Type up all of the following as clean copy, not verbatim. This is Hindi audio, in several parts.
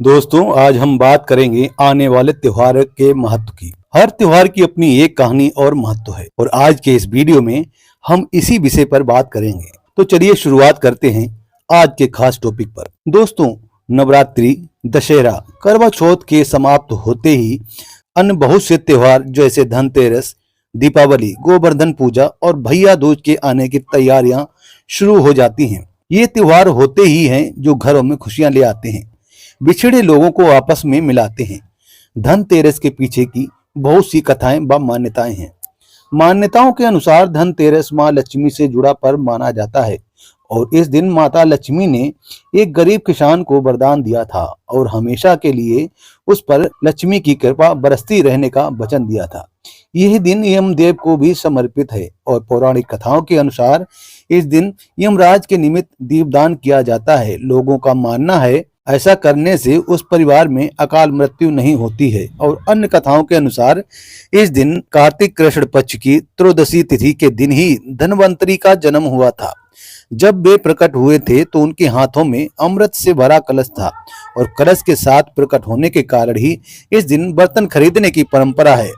दोस्तों, आज हम बात करेंगे आने वाले त्योहार के महत्व की। हर त्योहार की अपनी एक कहानी और महत्व है और आज के इस वीडियो में हम इसी विषय पर बात करेंगे। तो चलिए शुरुआत करते हैं आज के खास टॉपिक पर। दोस्तों, नवरात्रि, दशहरा, करवा चौथ के समाप्त होते ही अन्य बहुत से त्योहार जैसे धनतेरस, दीपावली, गोवर्धन पूजा और भैया दूज के आने की तैयारियां शुरू हो जाती हैं। ये त्योहार होते ही हैं जो घरों में खुशियां ले आते हैं, बिछड़े लोगों को आपस में मिलाते हैं। धनतेरस के पीछे की बहुत सी कथाएं व मान्यताएं हैं। मान्यताओं के अनुसार धनतेरस माँ लक्ष्मी से जुड़ा पर्व माना जाता है और इस दिन माता लक्ष्मी ने एक गरीब किसान को वरदान दिया था और हमेशा के लिए उस पर लक्ष्मी की कृपा बरसती रहने का वचन दिया था। यह दिन यमदेव को भी समर्पित है और पौराणिक कथाओं के अनुसार इस दिन यमराज के निमित्त दीपदान किया जाता है। लोगों का मानना है ऐसा करने से उस परिवार में अकाल मृत्यु नहीं होती है और अन्य कथाओं के अनुसार इस दिन कार्तिक कृष्ण पक्ष की त्रयोदशी तिथि के दिन ही धनवंतरी का जन्म हुआ था। जब वे प्रकट हुए थे तो उनके हाथों में अमृत से भरा कलश था और कलश के साथ प्रकट होने के कारण ही इस दिन बर्तन खरीदने की परंपरा है।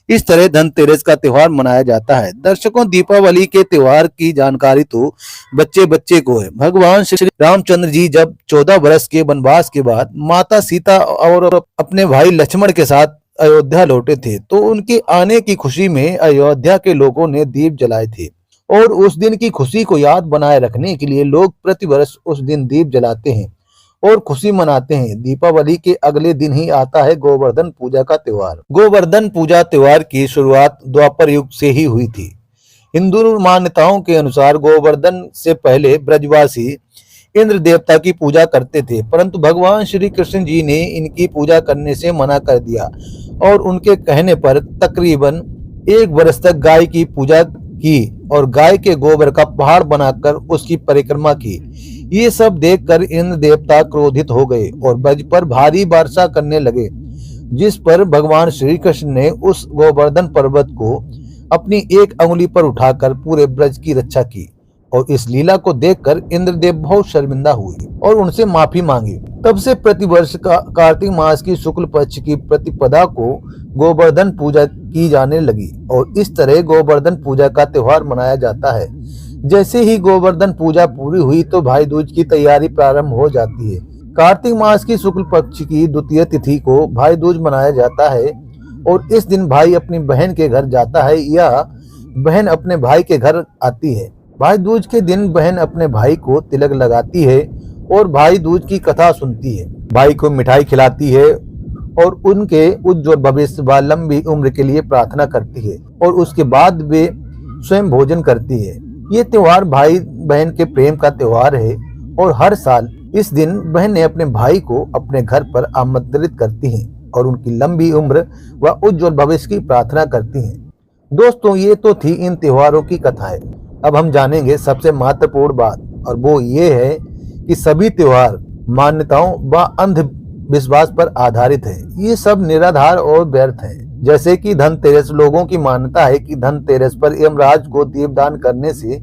इस तरह धनतेरस का त्योहार मनाया जाता है। दर्शकों, दीपावली के त्योहार की जानकारी तो बच्चे बच्चे को है। भगवान श्री रामचंद्र जी जब 14 वर्ष के वनवास के बाद माता सीता और अपने भाई लक्ष्मण के साथ अयोध्या लौटे थे तो उनके आने की खुशी में अयोध्या के लोगों ने दीप जलाए थे और उस दिन की खुशी को याद बनाए रखने के लिए लोग प्रतिवर्ष उस दिन दीप जलाते हैं और खुशी मनाते हैं। दीपावली के अगले दिन ही आता है गोवर्धन पूजा का त्योहार। गोवर्धन पूजा त्योहार की शुरुआत द्वापर युग से ही हुई थी। हिंदू मान्यताओं के अनुसार गोवर्धन से पहले ब्रजवासी इंद्र देवता की पूजा करते थे, परंतु भगवान श्री कृष्ण जी ने इनकी पूजा करने से मना कर दिया और उनके कहने पर तकरीबन 1 वर्ष तक गाय की पूजा की और गाय के गोबर का पहाड़ बनाकर उसकी परिक्रमा की। ये सब देखकर इंद्र देवता क्रोधित हो गए और ब्रज पर भारी वर्षा करने लगे, जिस पर भगवान श्री कृष्ण ने उस गोवर्धन पर्वत को अपनी एक अंगुली पर उठाकर पूरे ब्रज की रक्षा की और इस लीला को देखकर इंद्रदेव बहुत शर्मिंदा हुए और उनसे माफी मांगी। तब से प्रतिवर्ष कार्तिक मास की शुक्ल पक्ष की प्रतिपदा को गोवर्धन पूजा की जाने लगी और इस तरह गोवर्धन पूजा का त्योहार मनाया जाता है। जैसे ही गोवर्धन पूजा पूरी हुई तो भाई दूज की तैयारी प्रारंभ हो जाती है। कार्तिक मास की शुक्ल पक्ष की द्वितीय तिथि को भाई दूज मनाया जाता है और इस दिन भाई अपनी बहन के घर जाता है या बहन अपने भाई के घर आती है। भाई दूज के दिन बहन अपने भाई को तिलक लगाती है और भाई दूज की कथा सुनती है, भाई को मिठाई खिलाती है और उनके उज्जवल भविष्य व लंबी उम्र के लिए प्रार्थना करती है और उसके बाद वे स्वयं भोजन करती है। ये त्योहार भाई बहन के प्रेम का त्योहार है और हर साल इस दिन बहनें अपने भाई को अपने घर पर आमंत्रित करती हैं और उनकी लंबी उम्र व उज्जवल भविष्य की प्रार्थना करती हैं। दोस्तों, ये तो थी इन त्योहारों की कथाएं। अब हम जानेंगे सबसे महत्वपूर्ण बात और वो ये है कि सभी त्योहार मान्यताओं व अंधविश्वास पर आधारित है। ये सब निराधार और व्यर्थ है। जैसे कि धनतेरस, लोगों की मान्यता है कि धनतेरस पर यमराज को दीपदान करने से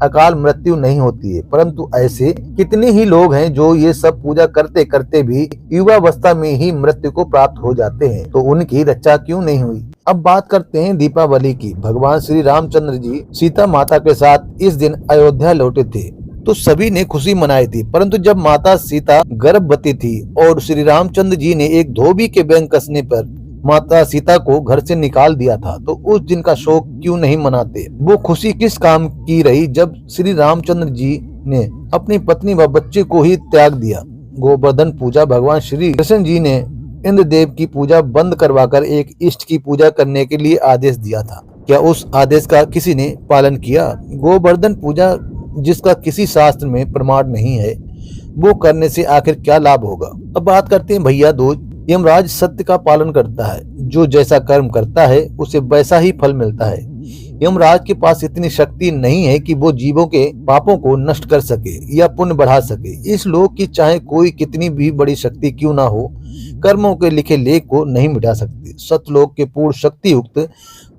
अकाल मृत्यु नहीं होती है, परंतु ऐसे कितने ही लोग हैं जो ये सब पूजा करते करते भी युवावस्था में ही मृत्यु को प्राप्त हो जाते हैं, तो उनकी रक्षा क्यों नहीं हुई। अब बात करते हैं दीपावली की। भगवान श्री रामचंद्र जी सीता माता के साथ इस दिन अयोध्या लौटे थे तो सभी ने खुशी मनाई थी, परंतु जब माता सीता गर्भवती थी और श्री रामचंद्र जी ने एक धोबी के बैंग कसने पर माता सीता को घर से निकाल दिया था, तो उस दिन का शोक क्यों नहीं मनाते। वो खुशी किस काम की रही जब श्री रामचंद्र जी ने अपनी पत्नी व बच्चे को ही त्याग दिया। गोवर्धन पूजा, भगवान श्री कृष्ण जी ने इंद्रदेव की पूजा बंद करवाकर एक इष्ट की पूजा करने के लिए आदेश दिया था। क्या उस आदेश का किसी ने पालन किया। गोवर्धन पूजा जिसका किसी शास्त्र में प्रमाण नहीं है, वो करने से आखिर क्या लाभ होगा। अब बात करते हैं भैया दूज। यमराज सत्य का पालन करता है, जो जैसा कर्म करता है उसे वैसा ही फल मिलता है। यमराज के पास इतनी शक्ति नहीं है कि वो जीवों के पापों को नष्ट कर सके या पुण्य बढ़ा सके। इस लोक की चाहे कोई कितनी भी बड़ी शक्ति क्यों ना हो, कर्मों के लिखे लेख को नहीं मिटा सकती। सतलोक के पूर्ण शक्ति युक्त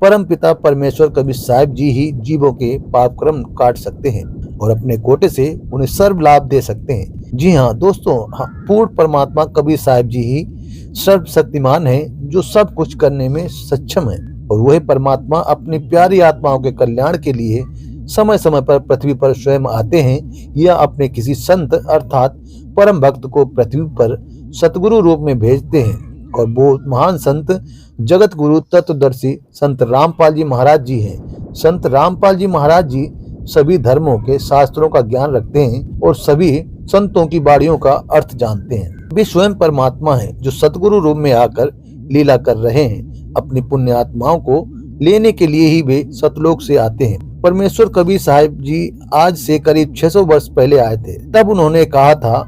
परम पिता परमेश्वर कबीर साहिब जी ही जीवों के पाप कर्म काट सकते हैं और अपने कोटे से उन्हें सर्व लाभ दे सकते हैं। जी हाँ दोस्तों, हाँ, पूर्ण परमात्मा कबीर साहिब जी ही सर्वशक्तिमान हैं, जो सब कुछ करने में सक्षम है। और वही परमात्मा अपनी प्यारी आत्माओं के कल्याण के लिए समय समय पर पृथ्वी पर स्वयं आते हैं या अपने किसी संत अर्थात परम भक्त को पृथ्वी पर सतगुरु रूप में भेजते हैं। और वो महान संत जगत गुरु तत्वदर्शी संत रामपाल जी महाराज जी हैं। संत रामपाल जी महाराज जी सभी धर्मों के शास्त्रों का ज्ञान रखते हैं और सभी संतों की बाणियों का अर्थ जानते हैं। वे स्वयं परमात्मा हैं, जो सतगुरु रूप में आकर लीला कर रहे हैं। अपनी पुण्य आत्माओं को लेने के लिए ही वे सतलोक से आते हैं। परमेश्वर कबीर साहिब जी आज से करीब 600 वर्ष पहले आए थे। तब उन्होंने कहा था,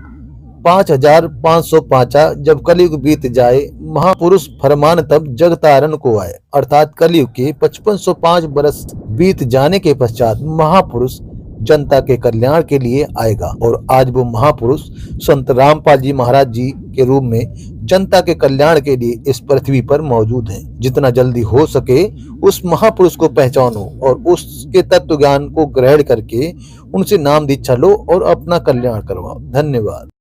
5505 जब कलयुग बीत जाए, महापुरुष फरमान तब जग तारण को आए। अर्थात कलयुग के 5505 बरस बीत जाने के पश्चात महापुरुष जनता के कल्याण के लिए आएगा। और आज वो महापुरुष संत रामपाल जी महाराज जी के रूप में जनता के कल्याण के लिए इस पृथ्वी पर मौजूद हैं। जितना जल्दी हो सके उस महापुरुष को पहचानो और उसके तत्व ज्ञान को ग्रहण करके उनसे नाम दीक्षा लो और अपना कल्याण करवाओ। धन्यवाद।